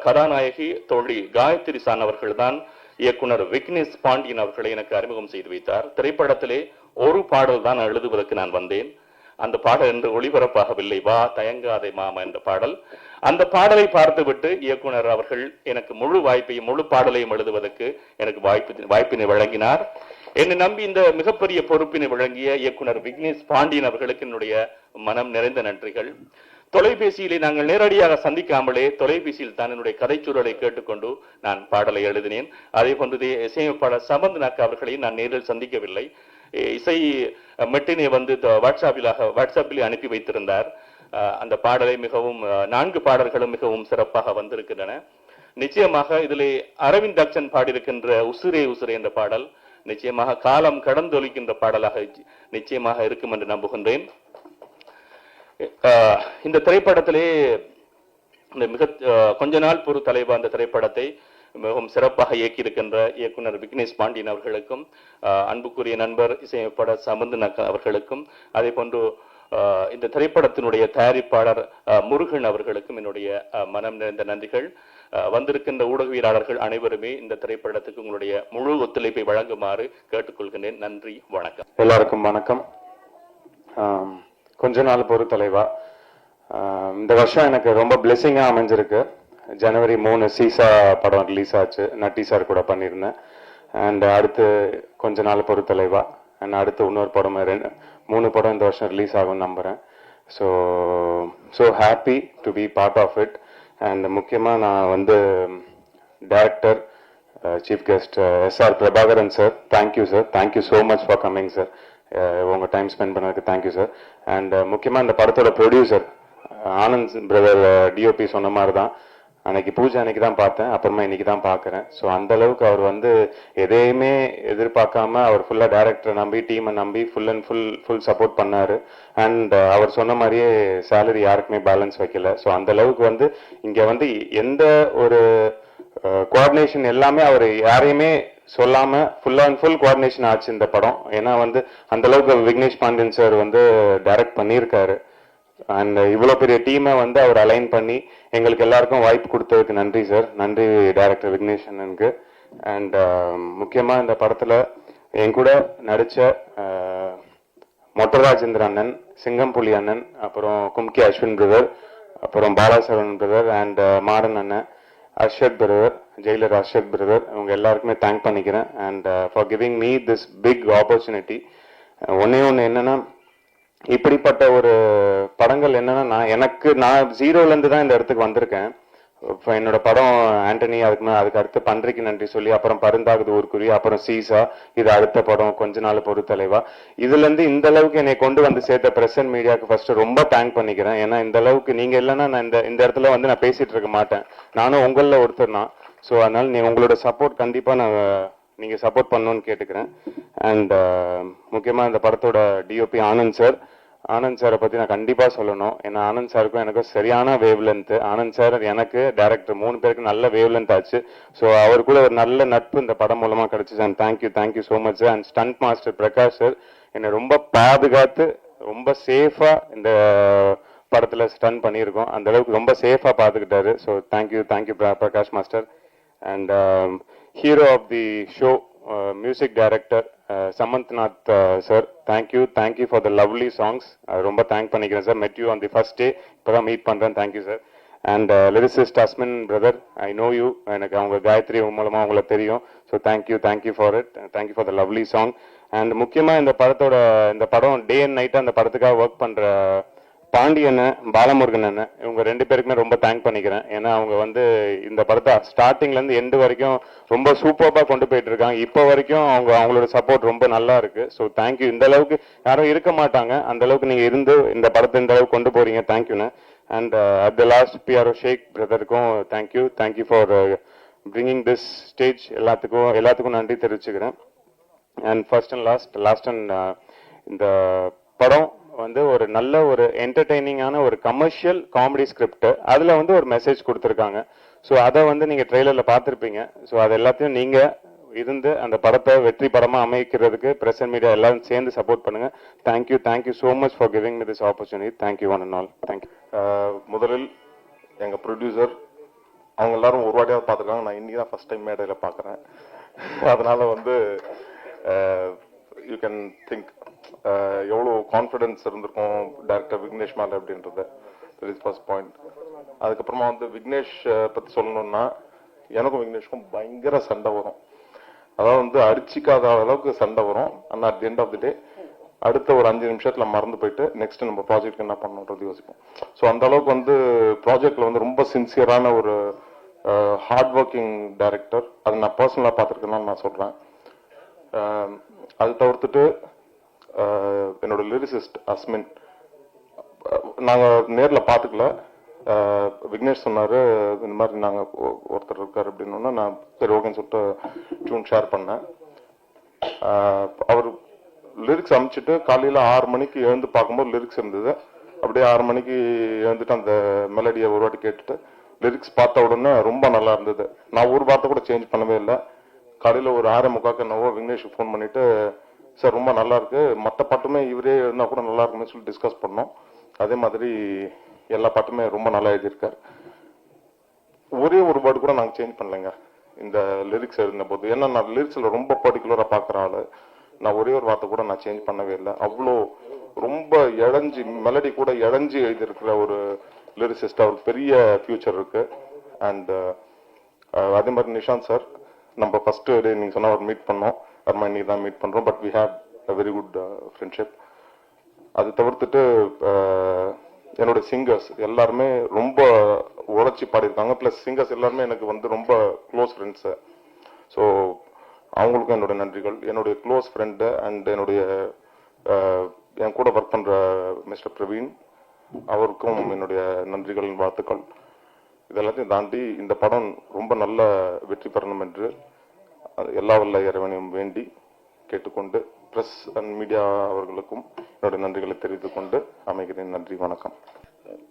[SPEAKER 11] கதாநாயகி தோழி காயத்ரி சான் அவர்கள் தான் இயக்குனர் விக்னேஷ் பாண்டியன் அவர்களை எனக்கு அறிமுகம் செய்து வைத்தார். திரைப்படத்திலே ஒரு பாடல் தான் எழுதுவதற்கு நான் வந்தேன். அந்த பாடல் என்று ஒளிபரப்பாகவில்லை. வா தயங்காதே மாமா என்ற பாடல். அந்த பாடலை பார்த்துவிட்டு இயக்குனர் அவர்கள் எனக்கு முழு வாய்ப்பையும் முழு பாடலையும் எழுதுவதற்கு எனக்கு வாய்ப்பினை வழங்கினார். என்னை நம்பி இந்த மிகப்பெரிய பொறுப்பினை வழங்கிய இயக்குனர் விக்னேஷ் பாண்டியன் அவர்களுக்கு என்னுடைய மனம் நிறைந்த நன்றிகள். தொலைபேசியிலே நாங்கள் நேரடியாக சந்திக்காமலே தொலைபேசியில் தான் என்னுடைய கதைச்சூழலை கேட்டுக்கொண்டு நான் பாடலை எழுதினேன். அதே போன்று இசையமைப்பாளர் சமந்த்நாக் அவர்களையும் நான் நேரில் சந்திக்கவில்லை. இசை மெட்டினை வந்து வாட்ஸ்அப்பில் அனுப்பி வைத்திருந்தார். அந்த பாடலை மிகவும் 4 பாடல்களும் மிகவும் சிறப்பாக வந்திருக்கின்றன. நிச்சயமாக இதிலே அரவிந்த் தக்ஷன் பாடியிருக்கின்ற உசுரே உசுரே என்ற பாடல் நிச்சயமாக காலம் கடந்தொலிக்கின்ற பாடலாக நிச்சயமாக இருக்கும் என்று நம்புகின்றேன். இந்த திரைப்படத்திலே கொஞ்ச நாள் பொறு தலைவா அந்த திரைப்படத்தை மிகவும் சிறப்பாக இயக்கியிருக்கின்ற இயக்குனர் விக்னேஷ் பாண்டியன் அவர்களுக்கும், அன்புக்குரிய நண்பர் இசையமைப்பாளர் சமந்த்நாக் அவர்களுக்கும், அதே போன்று இந்த திரைப்படத்தினுடைய தயாரிப்பாளர் முருகன் அவர்களுக்கும் என்னுடைய மனம் நிறைந்த நன்றிகள். வந்திருக்கின்ற ஊடகவியலாளர்கள் அனைவருமே இந்த திரைப்படத்துக்கு உங்களுடைய முழு ஒத்துழைப்பை வழங்குமாறு கேட்டுக்கொள்கின்றேன். நன்றி, வணக்கம்.
[SPEAKER 12] எல்லாருக்கும் வணக்கம். கொஞ்ச நாள் பொறு தலைவா, இந்த வருஷம் எனக்கு ரொம்ப பிளெஸிங்கா அமைஞ்சிருக்கு. ஜனவரி 3 சீசா படம் ரிலீஸ் ஆச்சு. நட்டி சார் கூட பண்ணியிருந்தேன். அண்ட் அடுத்து கொஞ்ச நாள் பொறு தலைவா, அண்ட் அடுத்து இன்னொரு படம் 3 படம் இந்த வருஷம் ரிலீஸ் ஆகும்னு நம்புறேன். So happy to be part of it. And முக்கியமாக நான் வந்து director chief guest SR Prabhakaran sir, thank you sir, thank you so much for coming sir. உங்கள் டைம் ஸ்பெண்ட் பண்ணதுக்கு தேங்க்யூ சார். அண்ட் முக்கியமாக இந்த படத்தோட ப்ரொடியூசர் ஆனந்த் பிரதர் டிஓபி சொன்ன மாதிரி தான், அன்னைக்கு பூஜை அன்னைக்கு தான் பார்த்தேன், அப்புறமா இன்னைக்கு தான் பார்க்குறேன். ஸோ அந்த அளவுக்கு அவர் வந்து எதையுமே எதிர்பார்க்காம அவர் ஃபுல்லாக டைரக்டரை நம்பி டீமை நம்பி ஃபுல் சப்போர்ட் பண்ணாரு. அண்ட் அவர் சொன்ன மாதிரியே சேலரி யாருக்குமே பேலன்ஸ் வைக்கல. ஸோ அந்த அளவுக்கு வந்து இங்கே வந்து எந்த ஒரு கோஆர்டினேஷன் எல்லாமே அவர் யாரையுமே சொல்லாம ஃபுல் கோஆர்டினேஷன் ஆச்சு இந்த படம். ஏன்னா வந்து அந்த அளவுக்கு விக்னேஷ் பாண்டியன் சார் வந்து டைரக்ட் பண்ணியிருக்காரு. அண்ட் இவ்வளோ பெரிய டீமை வந்து அவர் அலைன் பண்ணி எங்களுக்கு எல்லாருக்கும் வாய்ப்பு கொடுத்ததுக்கு நன்றி சார். நன்றி டைரக்டர் விக்னேஷ் அண்ணனுக்கு. அண்ட் முக்கியமாக இந்த படத்தில் என் கூட நடித்த மொட்டராஜேந்திர அண்ணன், சிங்கம்புலி அண்ணன், அப்புறம் கும்கி அஸ்வின் பிரதர், அப்புறம் பாலாசரவன் பிரதர் அண்ட் மாறன் அண்ணன், Arshad brother, jailer Arshad brother, இவங்க எல்லாருக்குமே தேங்க் பண்ணிக்கிறேன். And for giving me this big opportunity. ஒன்னே ஒன்று என்னன்னா, இப்படிப்பட்ட ஒரு படங்கள் என்னன்னா நான் 0லேருந்து தான் இந்த இடத்துக்கு வந்திருக்கேன். இப்போ என்னோட படம் ஆண்டனி, அதுக்கு அடுத்து பன்றிக்கு நன்றி சொல்லி, அப்புறம் பருந்தாகுது ஊர்க்குருவி, அப்புறம் சீசா, இது அடுத்த படம் கொஞ்ச நாள் பொறு தலைவா. இதுல இருந்து இந்த அளவுக்கு என்னை கொண்டு வந்து சேர்த்த பிரஸ் அண்ட் மீடியாவுக்கு ஃபர்ஸ்ட் ரொம்ப தேங்க் பண்ணிக்கிறேன். ஏன்னா இந்த அளவுக்கு நீங்க இல்லைன்னா நான் இந்த இடத்துல வந்து நான் பேசிட்டு இருக்க மாட்டேன். நானும் உங்களில் ஒருத்தர் தான். ஸோ அதனால உங்களோட சப்போர்ட் கண்டிப்பா நான் நீங்க சப்போர்ட் பண்ணணும்னு கேட்டுக்கிறேன். அண்ட் முக்கியமா இந்த படத்தோட டிஓபி ஆனந்த் சாரை பத்தி நான் கண்டிப்பா சொல்லணும். ஏன்னா ஆனந்த் சாருக்கும் எனக்கும் சரியான வேவ் லென்த். ஆனந்த் சார் எனக்கு டைரக்டர் 3 பேருக்கு நல்ல வேவ் லென்த் ஆச்சு. ஸோ அவர் கூட ஒரு நல்ல நட்பு இந்த படம் மூலமா கிடைச்சிச்சு. And thank you so much. And stunt master Prakash sir என்னை ரொம்ப பாதுகாத்து ரொம்ப சேஃபா இந்த படத்துல ஸ்டன் பண்ணியிருக்கோம். அந்த அளவுக்கு ரொம்ப சேஃபா பாத்துக்கிட்டாரு. So thank you Prakash master. And hero of the show music director Samanthnath sir, thank you for the lovely songs. ரொம்ப தேங்க் பண்ணிக்கிறேன் sir. Met you on the first day, இப்போதான் மீட் பண்றேன். Thank you sir. And lyricist Asmin brother, I know you, எனக்கு அவங்க காயத்ரி மூலமா அவங்களை தெரியும். So thank you for it. Thank you for the lovely song. And முக்கியமா இந்த படம் டே அண்ட் நைட்டா அந்த படத்துக்காக ஒர்க் பண்ற பாண்டியன், பாலமுருகன் அண்ணன், இவங்க 2 பேருக்குமே ரொம்ப தேங்க் பண்ணிக்கிறேன். ஏன்னா அவங்க வந்து இந்த படத்தை ஸ்டார்டிங்ல இருந்து எண்டு வரைக்கும் ரொம்ப சூப்பர்பா கொண்டு போயிட்டு இருக்காங்க. இப்போ வரைக்கும் அவங்களோட சப்போர்ட் ரொம்ப நல்லா இருக்கு. So thank you. இந்த அளவுக்கு யாரும் இருக்க மாட்டாங்க, அந்த அளவுக்கு நீங்க இருந்து இந்த படத்தை இந்த அளவுக்கு கொண்டு போறீங்க. தேங்க்யூண்ணே. And at the last PRO Sheikh பிரதருக்கும் thank you for bringing this stage எல்லாத்துக்கும் நன்றி தெரிவிச்சுக்கிறேன். And first and last and இந்த படம் வந்து ஒரு நல்ல ஒரு என்டர்டெய்னிங்கான ஒரு கமர்ஷியல் காமெடி ஸ்கிரிப்ட். அதில் வந்து ஒரு மெசேஜ் கொடுத்துருக்காங்க. ஸோ அதை வந்து நீங்கள் ட்ரெய்லரில் பார்த்துருப்பீங்க. ஸோ அது எல்லாத்தையும் நீங்கள் இருந்து அந்த படத்தை வெற்றி படமாக அமைக்கிறதுக்கு பிரஸ் அண்ட் மீடியா எல்லாரும் சேர்ந்து சப்போர்ட் பண்ணுங்க. Thank you so much for giving me this opportunity. Thank you one and all. Thank you.
[SPEAKER 13] முதலில் எங்கள் ப்ரொடியூசர் அவங்க எல்லாரும் ஒரு வாட்டியாவது பார்த்துருக்காங்க. நான் இன்னைக்கு தான் ஃபர்ஸ்ட் டைம் மேடையில் பார்க்குறேன். அதனால வந்து யூ கேன் திங்க் எவ்வளோ கான்ஃபிடென்ஸ் இருந்திருக்கும் டைரக்டர் விக்னேஷ் மேலே அப்படின்றது. Is first point. அதுக்கப்புறமா வந்து விக்னேஷ் பற்றி சொல்லணும்னா எனக்கும் விக்னேஷ்க்கும் பயங்கர சண்டை வரும். அதாவது வந்து அடிச்சிக்காத அளவுக்கு சண்டை வரும். ஆனால் at the end of the day அடுத்த ஒரு 5 நிமிஷத்துல மறந்து போயிட்டு நெக்ஸ்ட் நம்ம ப்ராஜெக்ட் என்ன பண்ணணுன்றது யோசிப்போம். ஸோ அந்த அளவுக்கு வந்து ப்ராஜெக்ட்ல வந்து ரொம்ப சின்சியரான ஒரு ஹார்ட் ஒர்க்கிங் டைரக்டர். அதை நான் பர்சனலாக பார்த்துருக்கேன்னு நான் சொல்றேன். அது தவிர்த்துட்டு என்னோட லிரிசிஸ்ட் அஸ்மின் நாங்கள் நேரில் பார்த்துக்கல. விக்னேஷ் சொன்னார் இந்த மாதிரி நாங்கள் ஒருத்தர் இருக்கார் அப்படின்னா நான் சரி ஓகேன்னு சொல்லிட்டு டியூன் ஷேர் பண்ணேன். அவர் லிரிக்ஸ் அமைச்சிட்டு காலையில் 6 மணிக்கு எழுந்து பார்க்கும்போது லிரிக்ஸ் இருந்தது. அப்படியே 6 மணிக்கு எழுந்துட்டு அந்த மெலடியை ஒரு வாட்டி கேட்டுட்டு லிரிக்ஸ் பார்த்த உடனே ரொம்ப நல்லா இருந்தது. நான் ஒரு வார்த்தை கூட சேஞ்ச் பண்ணவே இல்லை. காலையில் ஒரு 6:45 என்னவோ விக்னேஷுக்கு ஃபோன் பண்ணிட்டு சார் ரொம்ப நல்லா இருக்கு, மற்ற பாட்டுமே இவரே எழுதினா கூட நல்லா இருக்குன்னு சொல்லி டிஸ்கஸ் பண்ணோம். அதே மாதிரி எல்லா பாட்டுமே ரொம்ப நல்லா எழுதியிருக்காரு. ஒரே ஒரு வேர்டு கூட நாங்கள் சேஞ்ச் பண்ணலைங்க இந்த லிரிக்ஸ் எழுதின போது. ஏன்னா நான் லிரிக்ஸில் ரொம்ப பர்டிகுலராக பார்க்குற ஆள். நான் ஒரே ஒரு வார்த்தை கூட நான் சேஞ்ச் பண்ணவே இல்லை. அவ்வளோ ரொம்ப இழஞ்சி மெலடி கூட இழஞ்சி எழுதியிருக்கிற ஒரு லிரிசிஸ்ட். அவருக்கு பெரிய ஃபியூச்சர் இருக்கு. அண்ட் அதே மாதிரி நிஷாந்த் சார் நம்ம ஃபர்ஸ்ட் டே நீங்கள் சொன்ன ஒரு மீட் பண்ணோம். அம்மா இன்னைக்கு தான் மீட் பண்ணுறோம். But we have a very good friendship. அது தவிர்த்துட்டு என்னோட சிங்கர்ஸ் எல்லாருமே ரொம்ப உழைச்சி பாடியிருக்காங்க. ப்ளஸ் சிங்கர்ஸ் எல்லாருமே எனக்கு வந்து ரொம்ப க்ளோஸ் ஃப்ரெண்ட்ஸு. ஸோ அவங்களுக்கும் என்னோட நன்றிகள். என்னுடைய க்ளோஸ் ஃப்ரெண்டு அண்ட் என்னுடைய என் கூட ஒர்க் பண்ணுற மிஸ்டர் பிரவீன் அவருக்கும் என்னுடைய நன்றிகள் வாழ்த்துக்கள். இதெல்லாத்தையும் தாண்டி இந்த படம் ரொம்ப நல்ல வெற்றி பெறணும் என்று எல்லா வல்ல இறைவனையும் வேண்டி கேட்டுக்கொண்டு பிரஸ் அண்ட் மீடியா அவர்களுக்கும் என்னுடைய நன்றிகளை தெரிவித்துக் கொண்டு அமைகிறேன். நன்றி, வணக்கம்.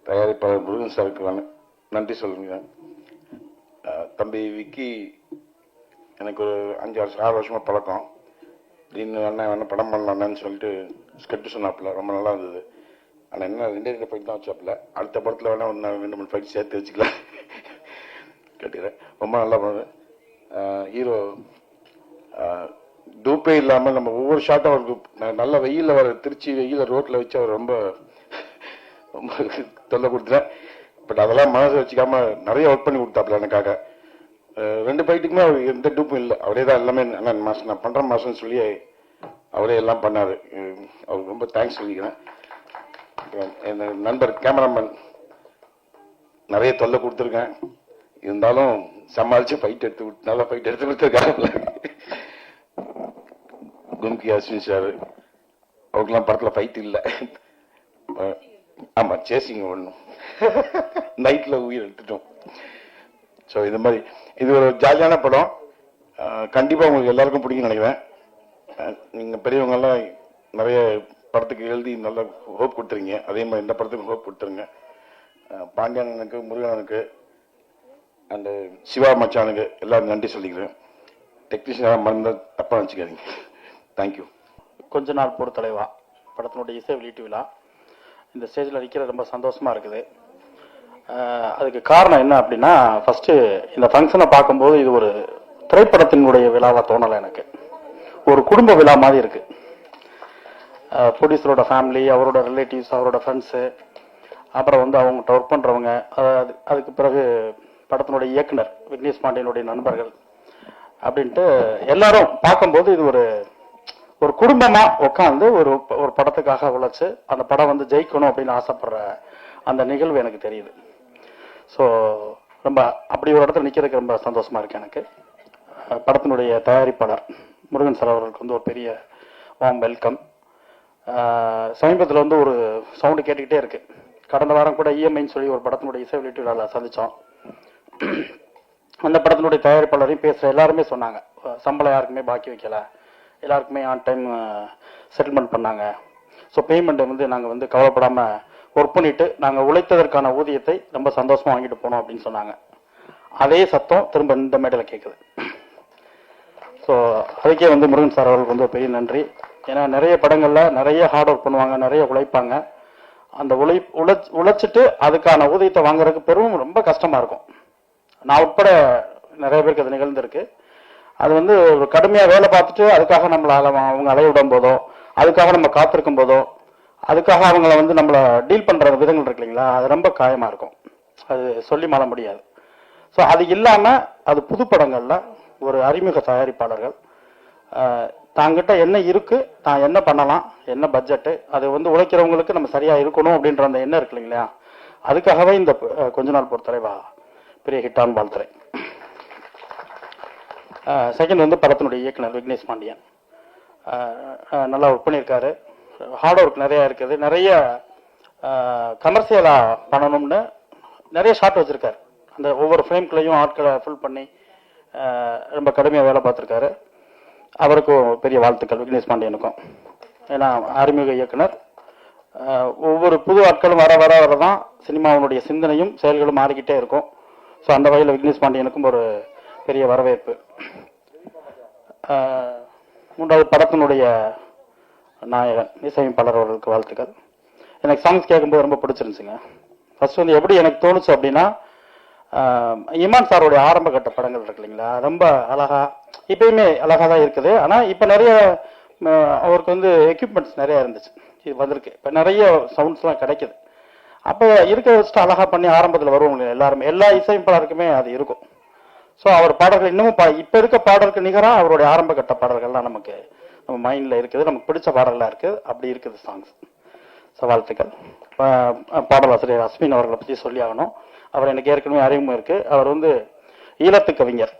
[SPEAKER 8] தயாரிப்பாளர் முருகன் சாருக்கு நன்றி சொல்லுங்க. தம்பி விக்கி எனக்கு ஒரு 5-6 வருஷமா பழக்கம். திடீர்னு வேணா படம் பண்ணலான்னு சொல்லிட்டு ஸ்கெட்ச் சொன்னாப்புல ரொம்ப நல்லா இருந்தது. ஆனால் என்ன 2 ஃபைட் தான் வச்சாப்புல. அடுத்த படத்தில் வேணா 2-3 ஃபைட் சேர்த்து வச்சுக்கலாம் கேட்டுக்கிறேன். ரொம்ப நல்லா பண்ணுவேன். ஹீரோ டூப்பே இல்லாமல் நம்ம ஒவ்வொரு ஷாட்டும் அவருக்கு நல்ல வெயிலில் வர திருச்சி வெயில ரோட்டில் வச்சு அவர் ரொம்ப ரொம்ப தொல்லை கொடுத்துட்டேன். பட் அதெல்லாம் மனசு வச்சுக்காம நிறைய ஒர்க் பண்ணி கொடுத்தாப்புல எனக்காக. 2 ஃபைட்டுக்குமே அவர் எந்த டூப்பும் இல்லை. அவரே தான் எல்லாமே மாஸ்டர் நான் பண்ணுறேன் மாஸ்டர்னு சொல்லி அவரே எல்லாம் பண்ணார். அவருக்கு ரொம்ப தேங்க்ஸ் சொல்லிக்கிறேன். என் நண்பர் கேமராமேன் நிறைய தொல்லை கொடுத்துருக்கேன். இருந்தாலும் சமாளிச்சு ஃபைட் நல்லா ஃபைட் எடுத்து கொடுத்துருக்காங்க. கும்கி அஸ்வின் சார் அவருக்கெல்லாம் படத்தில் ஃபைட் இல்லை. ஆமாம், சேசிங் ஒன்றும் நைட்டில் உயிர் எடுத்துட்டோம். ஸோ இது மாதிரி இது ஒரு ஜாலியான படம். கண்டிப்பாக உங்களுக்கு எல்லாருக்கும் பிடிக்கும்னு நினைக்கிறேன். நீங்கள் பெரியவங்கெல்லாம் நிறைய படத்துக்கு எழுதி நல்ல ஹோப் கொடுத்துருங்க. அதே மாதிரி இந்த படத்துக்கு ஹோப் கொடுத்துருங்க. பாண்டியனுக்கு, முருகனுக்கு அண்ட் சிவா மச்சானுக்கு எல்லாரும் நன்றி சொல்லிக்கிறேன். டெக்னீஷியனாக மறந்த தப்பாக நினச்சிக்காதீங்க. தேங்க்யூ.
[SPEAKER 14] கொஞ்ச நாள் பொறுத்தலைவா படத்தினுடைய இசை வெளியீட்டு விழா இந்த ஸ்டேஜில் நிற்கிற ரொம்ப சந்தோஷமாக இருக்குது. அதுக்கு காரணம் என்ன அப்படின்னா, ஃபஸ்ட்டு இந்த ஃபங்க்ஷனை பார்க்கும்போது இது ஒரு திரைப்படத்தினுடைய விழாவாக தோணலை எனக்கு. ஒரு குடும்ப விழா மாதிரி இருக்குது. ப்ரொடியூசரோட ஃபேமிலி, அவரோட ரிலேட்டிவ்ஸ், அவரோட ஃப்ரெண்ட்ஸு, அப்புறம் வந்து அவங்ககிட்ட ஒர்க் பண்ணுறவங்க, அதுக்கு பிறகு படத்தினுடைய இயக்குனர் விக்னேஷ் பாண்டியனுடைய நண்பர்கள் அப்படின்ட்டு எல்லாரும் பார்க்கும்போது இது ஒரு குடும்பமாக உட்காந்து ஒரு படத்துக்காக உழைச்சு அந்த படம் வந்து ஜெயிக்கணும் அப்படின்னு ஆசைப்படுற அந்த நிகழ்வு எனக்கு தெரியுது. ஸோ ரொம்ப அப்படி ஒரு இடத்துல நிற்கிறதுக்கு ரொம்ப சந்தோஷமா இருக்கு எனக்கு. படத்தினுடைய தயாரிப்பாளர் முருகன் சார் அவர்களுக்கு வந்து ஒரு பெரிய வார்ம் வெல்கம். சமீபத்தில் வந்து ஒரு சவுண்டு கேட்டுக்கிட்டே இருக்கு. கடந்த வாரம் கூட இஎம்ஐன்னு சொல்லி ஒரு படத்தினுடைய இசை வெளியீட்டு விழாவில் சந்தித்தோம். அந்த படத்தினுடைய தயாரிப்பாளரையும் பேசுகிற எல்லாருமே சொன்னாங்க, சம்பளம் யாருக்குமே பாக்கி வைக்கல, எல்லாருக்குமே ஆன் டைம் செட்டில்மெண்ட் பண்ணாங்க. ஸோ பேமெண்ட்டை வந்து நாங்கள் வந்து கவலைப்படாமல் ஒர்க் பண்ணிவிட்டு நாங்கள் உழைத்ததற்கான ஊதியத்தை ரொம்ப சந்தோஷமாக வாங்கிட்டு போனோம் அப்படின்னு சொன்னாங்க. அதே சத்தம் திரும்ப இந்த மேடையில் கேட்குது. ஸோ அதுக்கே வந்து முருகன் சார் அவர்களுக்கு வந்து பெரிய நன்றி. ஏன்னா நிறைய படங்களில் நிறைய ஹார்ட் ஒர்க் பண்ணுவாங்க, நிறைய உழைப்பாங்க. அந்த உழைச்சிட்டு அதுக்கான ஊதியத்தை வாங்குறதுக்கு பெரும் ரொம்ப கஷ்டமாக இருக்கும். நான் உட்பட நிறைய பேருக்கு அது நிகழ்ந்திருக்கு. அது வந்து ஒரு கடுமையாக வேலை பார்த்துட்டு அதுக்காக நம்மளை அவங்க அலைய விடும் போதோ, அதுக்காக நம்ம காத்திருக்கும் போதோ, அதுக்காக அவங்கள வந்து நம்மளை டீல் பண்ணுற விதங்கள் இருக்கு இல்லைங்களா, அது ரொம்ப காயமாக இருக்கும். அது சொல்லி மாற முடியாது. ஸோ அது இல்லாமல் அது புது படங்களில் ஒரு அறிமுக தயாரிப்பாளர்கள் தாங்கிட்ட என்ன இருக்கு, தான் என்ன பண்ணலாம், என்ன பட்ஜெட்டு, அது வந்து உழைக்கிறவங்களுக்கு நம்ம சரியா இருக்கணும் அப்படின்ற அந்த எண்ணம் இருக்கு இல்லைங்களா, அதுக்காகவே இந்த கொஞ்ச நாள் பொறுத்தலைவா பெரிய ஹிட்டான்னு வாழ்த்துறேன். செகண்ட் வந்து படத்தினுடைய இயக்குனர் விக்னேஷ் பாண்டியன் நல்லா ஒர்க் பண்ணியிருக்காரு. ஹார்ட் ஒர்க் நிறையா இருக்குது. நிறைய கமர்ஷியலாக பண்ணணும்னு நிறைய ஷாட் வச்சுருக்காரு. அந்த ஒவ்வொரு ஃப்ரேம்குள்ளேயும் ஆட்களை ஃபுல் பண்ணி ரொம்ப கடுமையாக வேலை பார்த்துருக்காரு. அவருக்கும் பெரிய வாழ்த்துக்கள் விக்னேஷ் பாண்டியனுக்கும். ஏன்னா அறிமுக இயக்குனர், ஒவ்வொரு புது ஆட்களும் வர வர வர தான் சினிமாவினுடைய சிந்தனையும் செயல்களும் மாறிக்கிட்டே இருக்கும். ஸோ அந்த வகையில் விக்னேஷ் பாண்டியனுக்கும் ஒரு பெரிய வரவேற்பு. மூன்றாவது படத்தினுடைய நாயகன் இசையமைப்பாளர் அவர்களுக்கு வாழ்த்துக்கள். எனக்கு சாங்ஸ் கேட்கும்போது ரொம்ப பிடிச்சிருந்துச்சுங்க. ஃபர்ஸ்ட் வந்து எப்படி எனக்கு தோணுச்சு அப்படின்னா, இமான் சாரோடைய ஆரம்ப கட்ட படங்கள் இருக்கு இல்லைங்களா, ரொம்ப அழகா, இப்பயுமே அழகா தான் இருக்குது. ஆனால் இப்போ நிறைய அவருக்கு வந்து எக்யூப்மெண்ட்ஸ் நிறைய இருந்துச்சு, இது வந்திருக்கு. இப்போ நிறைய சவுண்ட்ஸ்லாம் கிடைக்குது. அப்போ இருக்க வச்சுட்டு அழகா பண்ணி ஆரம்பத்தில் வருவாங்க எல்லாருமே, எல்லா இசையமைப்பாளருக்குமே அது இருக்கும். ஸோ அவர் பாடல்கள் இன்னமும் இப்போ இருக்க பாடலுக்கு நிகராக அவருடைய ஆரம்ப கட்ட பாடல்கள்லாம் நமக்கு நம்ம மைண்டில் இருக்குது, நமக்கு பிடிச்ச பாடல்லாம் இருக்குது. அப்படி இருக்குது சாங்ஸ். ஸோ வாழ்த்துக்கள். பாடலாசிரியர் அஸ்வின் அவர்களை பற்றி சொல்லி ஆகணும். அவர் எனக்கு ஏற்கனவே அறிமுகம் இருக்கு. அவர் வந்து ஈழத்து கவிஞர்.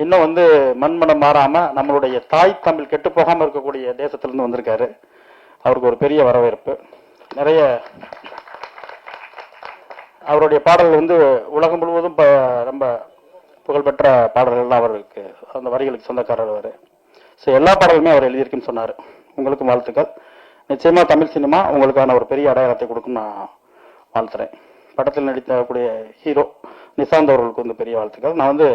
[SPEAKER 14] இன்னும் வந்து மண்மனம் மாறாம நம்மளுடைய தாய் தமிழ் கெட்டு போகாம இருக்கக்கூடிய தேசத்திலிருந்து வந்திருக்காரு. அவருக்கு ஒரு பெரிய வரவேற்பு. நிறைய அவருடைய பாடல்கள் வந்து உலகம் முழுவதும் ரொம்ப புகழ்பெற்ற பாடல்கள் அவருக்கு, அந்த வரிகளுக்கு சொந்தக்காரர் அவர். ஸோ எல்லா பாடலுமே அவர் எழுதியிருக்குன்னு சொன்னார். உங்களுக்கும் வாழ்த்துக்கள். நிச்சயமா தமிழ் சினிமா உங்களுக்கான ஒரு பெரிய அடையாளத்தை கொடுக்கும் நான் வாழ்த்துறேன். படத்தில் நடித்தக்கூடிய ஹீரோ நிசாந்த் அவர்களுக்கு வந்து பெரிய வாழ்த்துக்கள். நான் வந்து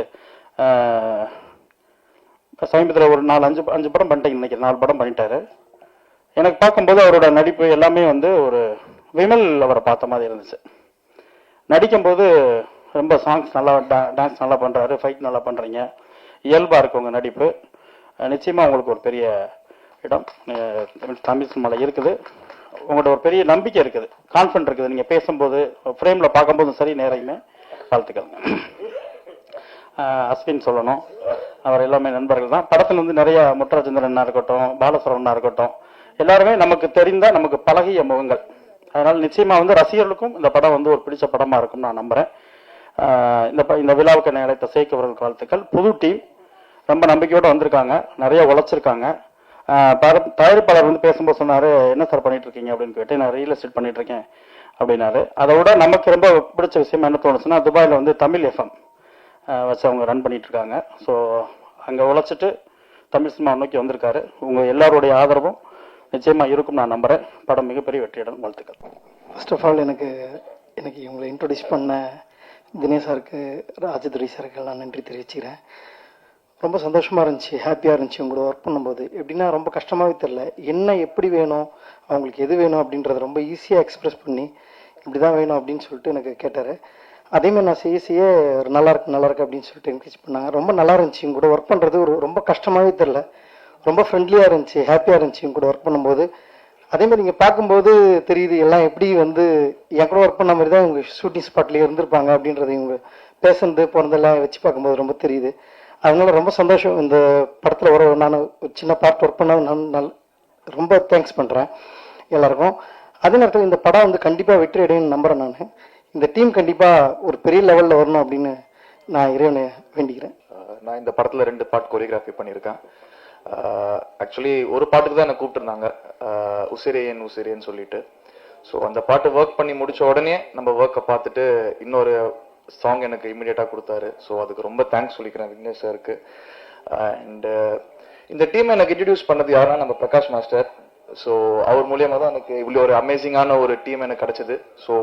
[SPEAKER 14] சமீபத்தில் ஒரு 4-5 படம் பண்ணிட்டேங்க நினைக்கிறேன். 4 படம் பண்ணிட்டாரு. எனக்கு பார்க்கும்போது அவரோட நடிப்பு எல்லாமே வந்து ஒரு விமல் அவரை பார்த்த மாதிரி இருந்துச்சு. நடிக்கும்போது ரொம்ப சாங்ஸ் நல்லா, டான்ஸ் நல்லா பண்ணுறாரு, ஃபைட் நல்லா பண்ணுறீங்க, இயல்பாக இருக்கு உங்கள் நடிப்பு. நிச்சயமாக உங்களுக்கு ஒரு பெரிய இடம் தமிழ் சினிமாவில் இருக்குது. உங்கள்கிட்ட ஒரு பெரிய நம்பிக்கை இருக்குது, கான்ஃபிடன்ட் இருக்குது. நீங்கள் பேசும்போது, ஃப்ரேமில் பார்க்கும்போதும் சரி, நேரையுமே வாழ்த்துக்கள். அஸ்வின் சொல்லணும், அவர் எல்லாமே நண்பர்கள் தான். படத்தில் வந்து நிறைய முட்டராஜேந்திரனா இருக்கட்டும், பாலசரவணனா இருக்கட்டும், எல்லாருமே நமக்கு தெரிந்த, நமக்கு பழகிய முகங்கள். அதனால நிச்சயமா வந்து ரசிகர்களுக்கும் இந்த படம் வந்து ஒரு பிடிச்ச படமா இருக்கும் நான் நம்புறேன். இந்த விழாவுக்கு என்னை அழைத்த சேக் அவர்களுக்கு வாழ்த்துக்கள். புது டீம் ரொம்ப நம்பிக்கையோட வந்திருக்காங்க, நிறைய உழைச்சிருக்காங்க. தயாரிப்பாளர் வந்து பேசும்போது சொன்னாரு, என்ன சார் பண்ணிட்டு இருக்கீங்க அப்படின்னு கேட்டு, நான் ரியல் எஸ்டேட் பண்ணிட்டு இருக்கேன் அப்படின்னாரு. அதை விட நமக்கு ரொம்ப பிடிச்ச விஷயம் என்ன தோணுச்சுன்னா, துபாயில் வந்து தமிழ் எஃப்எம் வச்சு அவங்க ரன் பண்ணிட்டு இருக்காங்க. ஸோ அங்கே உழைச்சிட்டு தமிழ் சினிமா நோக்கி வந்திருக்காரு. உங்க எல்லாருடைய ஆதரவும் நிச்சயமா இருக்கும் நான் நம்புறேன். படம் மிகப்பெரிய வெற்றியிடம். வாழ்த்துக்கள்.
[SPEAKER 15] ஃபர்ஸ்ட் ஆஃப் ஆல் எனக்கு இவங்களை இன்ட்ரோடியூஸ் பண்ண தினேஷ் சாருக்கு, ராஜதுரை சாருக்கு எல்லாம் நன்றி தெரிவிச்சுக்கிறேன். ரொம்ப சந்தோஷமா இருந்துச்சு, ஹாப்பியா இருந்துச்சு உங்களோட ஒர்க் பண்ணும்போது. எப்படின்னா ரொம்ப கஷ்டமாவே தெரியல, என்ன எப்படி வேணும், அவங்களுக்கு எது வேணும் அப்படின்றத ரொம்ப ஈஸியாக எக்ஸ்பிரஸ் பண்ணி இப்படிதான் வேணும் அப்படின்னு சொல்லிட்டு எனக்கு கேட்டாரு. அதேமாதிரி நான் செய்ய நல்லா இருக்கு அப்படின்னு சொல்லிட்டு என்கரேஜ் பண்ணாங்க. ரொம்ப நல்லா இருந்துச்சு. உங்க கூட ஒர்க் பண்றது ரொம்ப கஷ்டமாவே தெரியல, ரொம்ப ஃப்ரெண்ட்லியா இருந்துச்சு, ஹாப்பியா இருந்துச்சு உங்க கூட ஒர்க் பண்ணும்போது. அதே மாதிரி நீங்க பார்க்கும்போது தெரியுது எல்லாம் எப்படி வந்து என் கூட ஒர்க் பண்ண மாதிரி தான் இவங்க ஷூட்டிங் ஸ்பாட்லயே இருந்திருப்பாங்க அப்படின்றது இவங்க பேசுறது போனதெல்லாம் வச்சு பார்க்கும்போது ரொம்ப தெரியுது. அதனால ரொம்ப சந்தோஷம். இந்த படத்துல நான் ஒரு சின்ன பார்ட் ஒர்க் பண்ண நான் ரொம்ப தேங்க்ஸ் பண்றேன் எல்லாருக்கும். அதே நேரத்தில் இந்த படம் வந்து கண்டிப்பா வெற்றி அடையும் நம்புறேன். நான் இந்த டீம் கண்டிப்பா ஒரு பெரிய லெவல்ல வரணும் அப்படின்னு நான் இறைவனை வேண்டிக்கிறேன்.
[SPEAKER 16] நான் இந்த படத்துல 2 பார்ட் கொரியோகிராஃபி பண்ணியிருக்கேன். ஆக்சுவலி ஒரு பாட்டுக்கு தான் என்னை கூப்பிட்டுருந்தாங்க, உசிரேன்னு சொல்லிட்டு. ஸோ அந்த பாட்டு ஒர்க் பண்ணி முடிச்ச உடனே நம்ம ஒர்க்கை பார்த்துட்டு இன்னொரு சாங் எனக்கு இமிடியேட்டாக கொடுத்தாரு. ஸோ அதுக்கு ரொம்ப தேங்க்ஸ் சொல்லிக்கிறேன் விக்னேஷ் சாருக்கு. அண்ட் இந்த டீம் எனக்கு இன்ட்ரடியூஸ் பண்ணது யாருன்னா நம்ம பிரகாஷ் மாஸ்டர். ஸோ அவர் மூலியமாக தான் எனக்கு இவ்வளோ ஒரு அமேசிங்கான ஒரு டீம் எனக்கு கிடைச்சது. ஸோ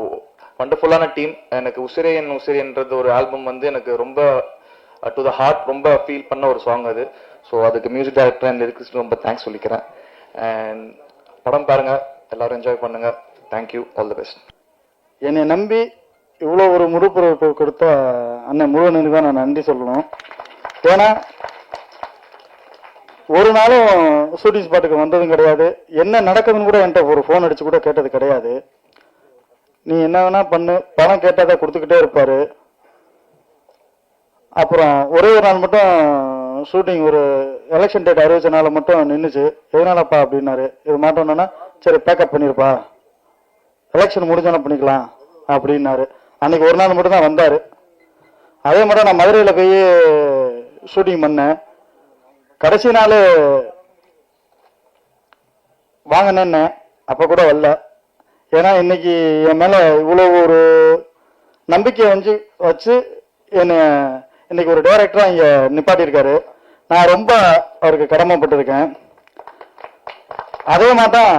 [SPEAKER 16] வண்டர்ஃபுல்லான டீம். எனக்கு உசிரியன் உசிரியன்றது ஒரு ஆல்பம் வந்து எனக்கு ரொம்ப டு த ஹார்ட், ரொம்ப ஃபீல் பண்ண ஒரு சாங் அது. ஸோ அதுக்கு மியூசிக் டைரக்டர் அண்ட் லிரிக்ஸ் ரொம்ப தேங்க்ஸ் சொல்லிக்கிறேன். அண்ட் படம் பாருங்க, எல்லாரும் என்ஜாய் பண்ணுங்க. Thank you, all the best.
[SPEAKER 14] என்னை நம்பி இவ்வளோ ஒரு முழுப்பொருட்கள் கொடுத்த அண்ணன் முருகனுக்கு தான் நான் நன்றி சொல்லணும். ஏன்னா ஒரு நாளும் ஷூட்டிங் ஸ்பாட்டுக்கு வந்ததும் கிடையாது, என்ன நடக்குதுன்னு கூட என்கிட்ட ஒரு ஃபோன் அடிச்சு கூட கேட்டது கிடையாது. நீ என்ன வேணா பண்ணு, பணம் கேட்டாத கொடுத்துக்கிட்டே இருப்பாரு. அப்புறம் ஒரே ஒரு நாள் மட்டும் ஷூட்டிங் ஒரு எலெக்ஷன் டேட் அறிவிச்சனால மட்டும் நின்றுச்சு. எதனாலப்பா அப்படின்னாரு. இது மாட்டோம்னா சரி பேக்கப் பண்ணிருப்பா, எலெக்ஷன் முடிஞ்சோன்னா பண்ணிக்கலாம் அப்படின்னாரு. அன்னைக்கு ஒரு நாள் மட்டும் தான் வந்தாரு. அதே மாதிரி நான் மதுரையில் போய் ஷூட்டிங் பண்ணேன். கடைசி நாள் வாங்கினேன்னு அப்போ கூட வரல. ஏன்னா இன்னைக்கு என் மேலே இவ்வளோ ஒரு நம்பிக்கையை வச்சு என்னை இன்னைக்கு ஒரு டைரக்டராக இங்கே நிப்பாட்டியிருக்காரு. நான் ரொம்ப அவருக்கு கடமைப்பட்டிருக்கேன். அதே மாதிரி தான்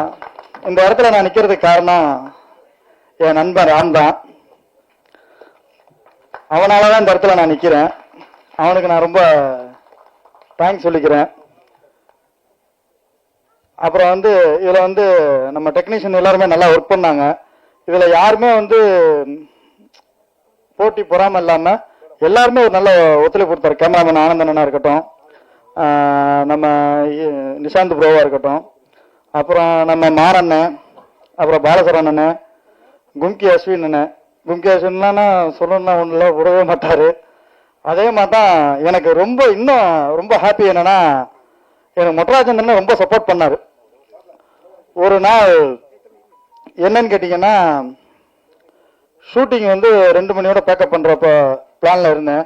[SPEAKER 14] இந்த இடத்துல நான் நிற்கிறதுக்கு காரணம் என் நண்பன் ராம் தான். அவனால தான் இந்த இடத்துல நான் நிற்கிறேன். அவனுக்கு நான் ரொம்ப தேங்க்ஸ் சொல்லிக்கிறேன். அப்புறம் வந்து இதில் வந்து நம்ம டெக்னீஷியன் எல்லாருமே நல்லா ஒர்க் பண்ணாங்க. இதில் யாருமே வந்து போட்டி பொறாமல் இல்லாமல் எல்லாருமே ஒரு நல்ல ஒத்துழைப்பு கொடுத்தாரு. கேமராமேன் ஆனந்தனா இருக்கட்டும், நம்ம நிஷாந்த் ப்ரோவா இருக்கட்டும், அப்புறம் நம்ம மாறண்ணன், அப்புறம் பாலசரவணன், கும்கி அஸ்வின் அண்ணன். கும்கி அஸ்வின்லாம் சொல்லணும்னா ஒன்றும் விடவே மாட்டார். அதே மாதிரி தான் எனக்கு இன்னும் ரொம்ப ஹாப்பி என்னன்னா, எனக்கு மொட்டராஜன் ரொம்ப சப்போர்ட் பண்ணார். ஒரு நாள் என்னன்னு கேட்டிங்கன்னா, ஷூட்டிங் வந்து 2 மணியோட பேக்கப் பண்ணுறப்போ பிளானில் இருந்தேன்.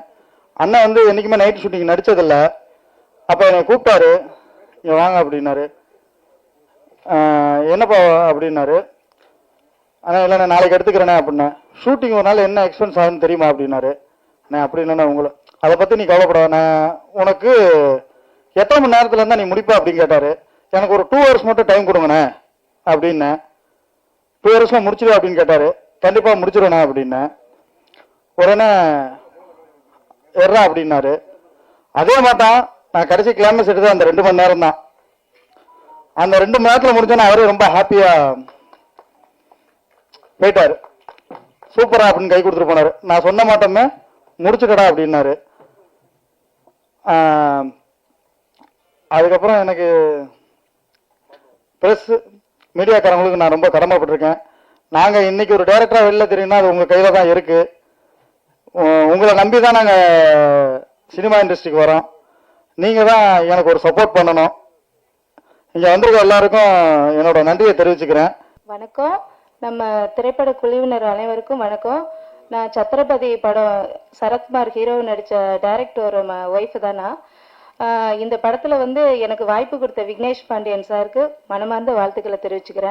[SPEAKER 14] அண்ணன் வந்து என்றைக்குமே நைட் ஷூட்டிங் நடித்ததில்லை. அப்போ என்னை கூப்பிட்டாரு, இங்கே வாங்க அப்படின்னாரு. என்னப்பா அப்படின்னாரு. ஆனால் இல்லை நான் நாளைக்கு எடுத்துக்கிறேனே அப்படின்னேன். ஷூட்டிங் ஒரு நாள் என்ன எக்ஸ்பென்ஸ் ஆகுதுன்னு தெரியுமா அப்படின்னாரு. நான் அப்படி இல்லைண்ணா உங்களை அதை பற்றி நீ கவலைப்படாத, நான் உனக்கு எத்தனை மணி நேரத்தில் இருந்தால் நீ முடிப்பா அப்படின்னு கேட்டார். எனக்கு ஒரு 2 hours மட்டும் டைம் கொடுங்கண்ணே அப்படின்னேன். 2 hours முடிச்சிடு அப்படின்னு கேட்டார். கண்டிப்பாக முடிச்சிடுவேண்ணே அப்படின்னேன். உடனே எறா அப்படின்னாரு. அதே மாட்டான் நான் கடைசி கிளைமேக்ஸ் எடுத்தது அந்த 2 மணி நேரம் தான். அந்த 2 மணி நேரத்தில் முடிச்சோன்னா அவரே ரொம்ப ஹாப்பியாக போயிட்டாரு. சூப்பரா அப்படின்னு கை கொடுத்துட்டு போனாரு. நான் சொன்ன மாட்டோமே முடிச்சுக்கடா அப்படின்னாரு. அதுக்கப்புறம் எனக்கு பிரஸ் மீடியாக்காரங்களுக்கு நான் ரொம்ப கடமைப்பட்டிருக்கேன். நாங்கள் இன்னைக்கு ஒரு டைரக்டராக வெளில தெரியும்னா அது உங்கள் கையில் தான் இருக்கு. உங்களை நம்பி தான் நாங்கள் சினிமா இண்டஸ்ட்ரிக்கு வரோம். நீங்கள் தான் எனக்கு ஒரு சப்போர்ட் பண்ணணும். இங்கே வந்திருக்க எல்லாருக்கும் என்னோட நன்றியை தெரிவிச்சுக்கிறேன்.
[SPEAKER 3] வணக்கம். நம்ம திரைப்பட குழுவினர் அனைவருக்கும் வணக்கம். நான் சத்ரபதி படம் சரத்குமார் ஹீரோ நடித்த டைரக்டர் ஒய்ஃப் தானா. இந்த படத்தில் வந்து எனக்கு வாய்ப்பு கொடுத்த விக்னேஷ் பாண்டியன் சாருக்கு மனமார்ந்த வாழ்த்துக்களை தெரிவிச்சுக்கிறேன்.